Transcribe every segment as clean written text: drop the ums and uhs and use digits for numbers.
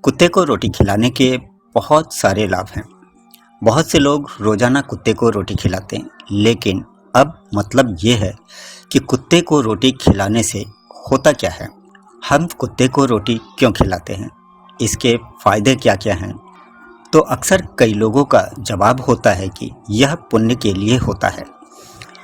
कुत्ते को रोटी खिलाने के बहुत सारे लाभ हैं। बहुत से लोग रोजाना कुत्ते को रोटी खिलाते हैं, लेकिन अब मतलब ये है कि कुत्ते को रोटी खिलाने से होता क्या है। हम कुत्ते को रोटी क्यों खिलाते हैं, इसके फायदे क्या क्या हैं। तो अक्सर कई लोगों का जवाब होता है कि यह पुण्य के लिए होता है।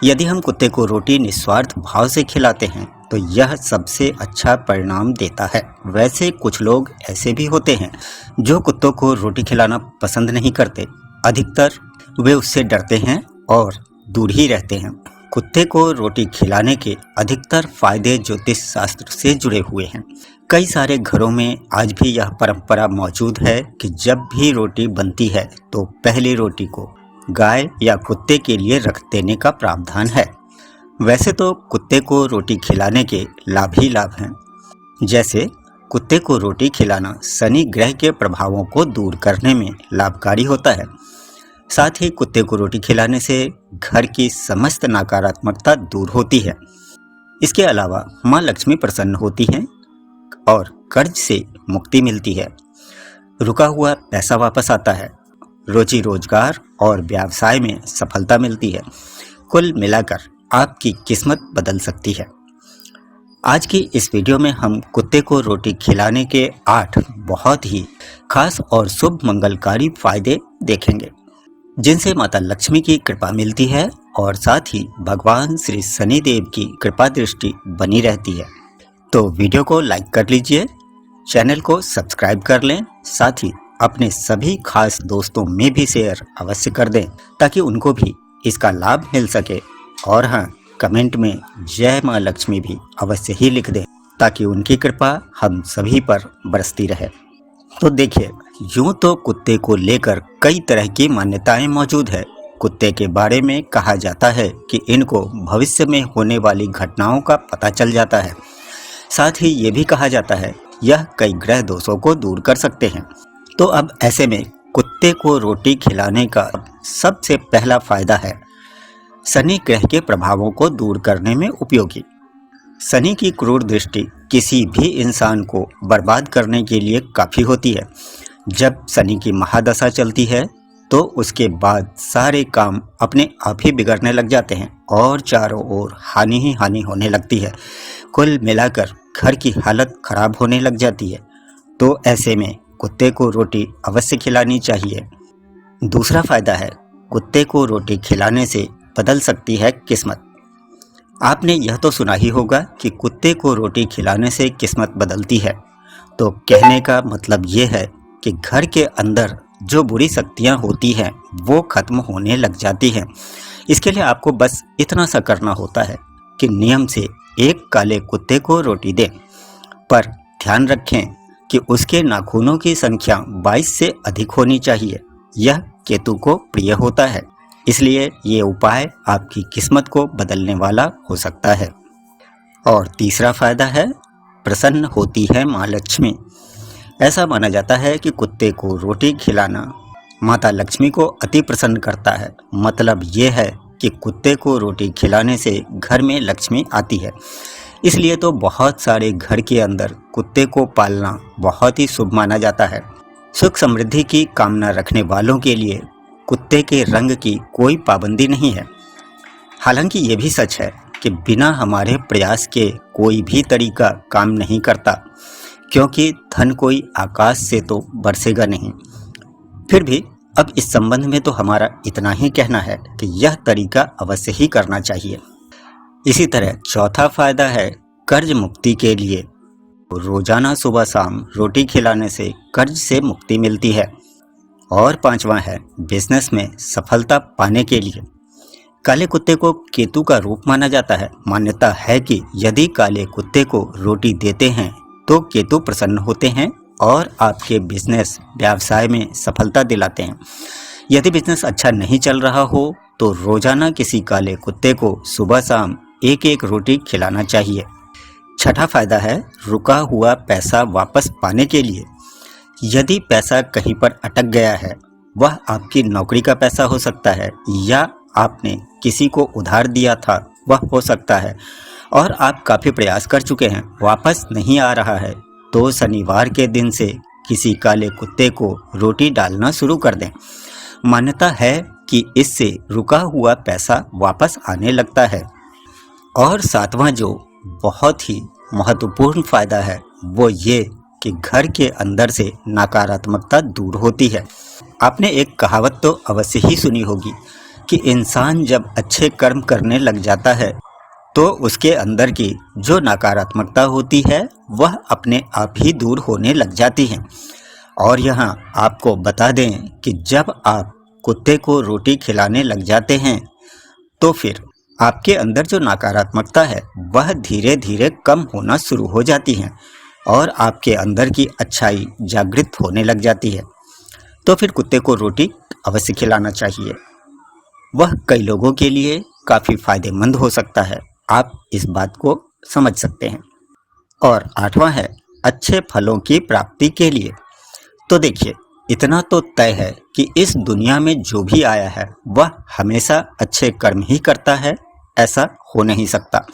यदि हम कुत्ते को रोटी निस्वार्थ भाव से खिलाते हैं तो यह सबसे अच्छा परिणाम देता है। वैसे कुछ लोग ऐसे भी होते हैं जो कुत्तों को रोटी खिलाना पसंद नहीं करते। अधिकतर वे उससे डरते हैं और दूर ही रहते हैं। कुत्ते को रोटी खिलाने के अधिकतर फायदे ज्योतिष शास्त्र से जुड़े हुए हैं। कई सारे घरों में आज भी यह परंपरा मौजूद है कि जब भी रोटी बनती है तो पहली रोटी को गाय या कुत्ते के लिए रख देने का प्रावधान है। वैसे तो कुत्ते को रोटी खिलाने के लाभ ही लाभ हैं। जैसे कुत्ते को रोटी खिलाना शनि ग्रह के प्रभावों को दूर करने में लाभकारी होता है। साथ ही कुत्ते को रोटी खिलाने से घर की समस्त नकारात्मकता दूर होती है। इसके अलावा माँ लक्ष्मी प्रसन्न होती हैं और कर्ज से मुक्ति मिलती है। रुका हुआ पैसा वापस आता है। रोजी रोजगार और व्यवसाय में सफलता मिलती है। कुल मिलाकर आपकी किस्मत बदल सकती है। आज की इस वीडियो में हम कुत्ते को रोटी खिलाने के 8 बहुत ही खास और शुभ मंगलकारी फायदे देखेंगे, जिनसे माता लक्ष्मी की कृपा मिलती है और साथ ही भगवान श्री शनिदेव की कृपा दृष्टि बनी रहती है। तो वीडियो को लाइक कर लीजिए, चैनल को सब्सक्राइब कर लें, साथ ही अपने सभी खास दोस्तों में भी शेयर अवश्य कर दें ताकि उनको भी इसका लाभ मिल सके। और हाँ, कमेंट में जय माँ लक्ष्मी भी अवश्य ही लिख दें ताकि उनकी कृपा हम सभी पर बरसती रहे। तो देखिए, यूँ तो कुत्ते को लेकर कई तरह की मान्यताएं मौजूद है। कुत्ते के बारे में कहा जाता है कि इनको भविष्य में होने वाली घटनाओं का पता चल जाता है। साथ ही ये भी कहा जाता है यह कई ग्रह दोषों को दूर कर सकते हैं। तो अब ऐसे में कुत्ते को रोटी खिलाने का सबसे पहला फायदा है शनि ग्रह के प्रभावों को दूर करने में उपयोगी। शनि की क्रूर दृष्टि किसी भी इंसान को बर्बाद करने के लिए काफ़ी होती है। जब शनि की महादशा चलती है तो उसके बाद सारे काम अपने आप ही बिगड़ने लग जाते हैं और चारों ओर हानि ही हानि होने लगती है। कुल मिलाकर घर की हालत खराब होने लग जाती है। तो ऐसे में कुत्ते को रोटी अवश्य खिलानी चाहिए। दूसरा फायदा है कुत्ते को रोटी खिलाने से बदल सकती है किस्मत। आपने यह तो सुना ही होगा कि कुत्ते को रोटी खिलाने से किस्मत बदलती है। तो कहने का मतलब ये है कि घर के अंदर जो बुरी शक्तियाँ होती हैं वो खत्म होने लग जाती हैं। इसके लिए आपको बस इतना सा करना होता है कि नियम से एक काले कुत्ते को रोटी दें, पर ध्यान रखें कि उसके नाखूनों की संख्या 22 से अधिक होनी चाहिए। यह केतु को प्रिय होता है, इसलिए ये उपाय आपकी किस्मत को बदलने वाला हो सकता है। और तीसरा फायदा है प्रसन्न होती है माँ लक्ष्मी। ऐसा माना जाता है कि कुत्ते को रोटी खिलाना माता लक्ष्मी को अति प्रसन्न करता है। मतलब ये है कि कुत्ते को रोटी खिलाने से घर में लक्ष्मी आती है। इसलिए तो बहुत सारे घर के अंदर कुत्ते को पालना बहुत ही शुभ माना जाता है। सुख समृद्धि की कामना रखने वालों के लिए कुत्ते के रंग की कोई पाबंदी नहीं है। हालांकि ये भी सच है कि बिना हमारे प्रयास के कोई भी तरीका काम नहीं करता, क्योंकि धन कोई आकाश से तो बरसेगा नहीं। फिर भी अब इस संबंध में तो हमारा इतना ही कहना है कि यह तरीका अवश्य ही करना चाहिए। इसी तरह चौथा फायदा है कर्ज मुक्ति के लिए। रोजाना सुबह शाम रोटी खिलाने से कर्ज से मुक्ति मिलती है। और पांचवा है बिजनेस में सफलता पाने के लिए। काले कुत्ते को केतु का रूप माना जाता है। मान्यता है कि यदि काले कुत्ते को रोटी देते हैं तो केतु प्रसन्न होते हैं और आपके बिजनेस व्यवसाय में सफलता दिलाते हैं। यदि बिजनेस अच्छा नहीं चल रहा हो तो रोजाना किसी काले कुत्ते को सुबह शाम एक एक रोटी खिलाना चाहिए। छठा फायदा है रुका हुआ पैसा वापस पाने के लिए। यदि पैसा कहीं पर अटक गया है, वह आपकी नौकरी का पैसा हो सकता है या आपने किसी को उधार दिया था वह हो सकता है और आप काफ़ी प्रयास कर चुके हैं, वापस नहीं आ रहा है, तो शनिवार के दिन से किसी काले कुत्ते को रोटी डालना शुरू कर दें। मान्यता है कि इससे रुका हुआ पैसा वापस आने लगता है। और सातवां जो बहुत ही महत्वपूर्ण फायदा है वो ये कि घर के अंदर से नकारात्मकता दूर होती है। आपने एक कहावत तो अवश्य ही सुनी होगी कि इंसान जब अच्छे कर्म करने लग जाता है तो उसके अंदर की जो नकारात्मकता होती है वह अपने आप ही दूर होने लग जाती है। और यहाँ आपको बता दें कि जब आप कुत्ते को रोटी खिलाने लग जाते हैं तो फिर आपके अंदर जो नकारात्मकता है वह धीरे धीरे कम होना शुरू हो जाती है और आपके अंदर की अच्छाई जागृत होने लग जाती है। तो फिर कुत्ते को रोटी अवश्य खिलाना चाहिए। वह कई लोगों के लिए काफ़ी फायदेमंद हो सकता है, आप इस बात को समझ सकते हैं। और आठवां है अच्छे फलों की प्राप्ति के लिए। तो देखिए, इतना तो तय है कि इस दुनिया में जो भी आया है वह हमेशा अच्छे कर्म ही करता है, ऐसा हो नहीं सकता।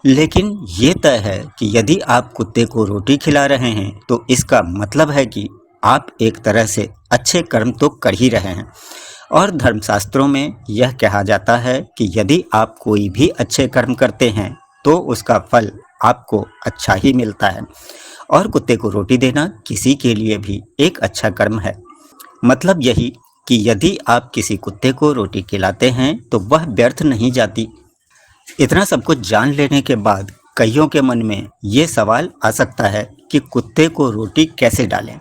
लेकिन ये तय है कि यदि आप कुत्ते को रोटी खिला रहे हैं तो इसका मतलब है कि आप एक तरह से अच्छे कर्म तो कर ही रहे हैं। और धर्मशास्त्रों में यह कहा जाता है कि यदि आप कोई भी अच्छे कर्म करते हैं तो उसका फल आपको अच्छा ही मिलता है। और कुत्ते को रोटी देना किसी के लिए भी एक अच्छा कर्म है। मतलब यही कि यदि आप किसी कुत्ते को रोटी खिलाते हैं तो वह व्यर्थ नहीं जाती। इतना सब कुछ जान लेने के बाद कईयों के मन में ये सवाल आ सकता है कि कुत्ते को रोटी कैसे डालें।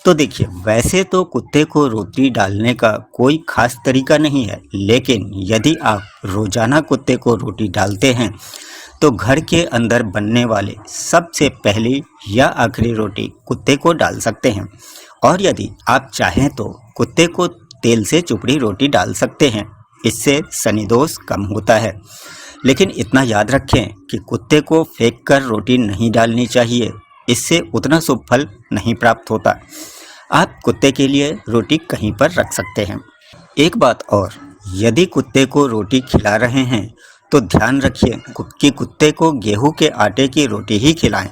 तो देखिए, वैसे तो कुत्ते को रोटी डालने का कोई खास तरीका नहीं है, लेकिन यदि आप रोजाना कुत्ते को रोटी डालते हैं तो घर के अंदर बनने वाले सबसे पहली या आखिरी रोटी कुत्ते को डाल सकते हैं। और यदि आप चाहें तो कुत्ते को तेल से चुपड़ी रोटी डाल सकते हैं, इससे शनिदोष कम होता है। लेकिन इतना याद रखें कि कुत्ते को फेंक कर रोटी नहीं डालनी चाहिए, इससे उतना शुभ फल नहीं प्राप्त होता। आप कुत्ते के लिए रोटी कहीं पर रख सकते हैं। एक बात और, यदि कुत्ते को रोटी खिला रहे हैं तो ध्यान रखिए कि कुत्ते को गेहूं के आटे की रोटी ही खिलाएं।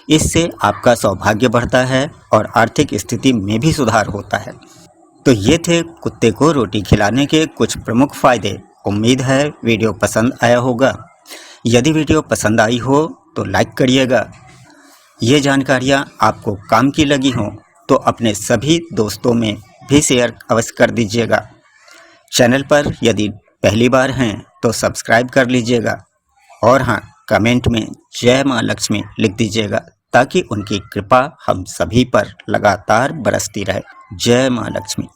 इससे आपका सौभाग्य बढ़ता है और आर्थिक स्थिति में भी सुधार होता है। तो ये थे कुत्ते को रोटी खिलाने के कुछ प्रमुख फायदे। उम्मीद है वीडियो पसंद आया होगा। यदि वीडियो पसंद आई हो तो लाइक करिएगा। ये जानकारियाँ आपको काम की लगी हों तो अपने सभी दोस्तों में भी शेयर अवश्य कर दीजिएगा। चैनल पर यदि पहली बार हैं तो सब्सक्राइब कर लीजिएगा। और हाँ, कमेंट में जय माँ लक्ष्मी लिख दीजिएगा ताकि उनकी कृपा हम सभी पर लगातार बरसती रहे। जय माँ लक्ष्मी।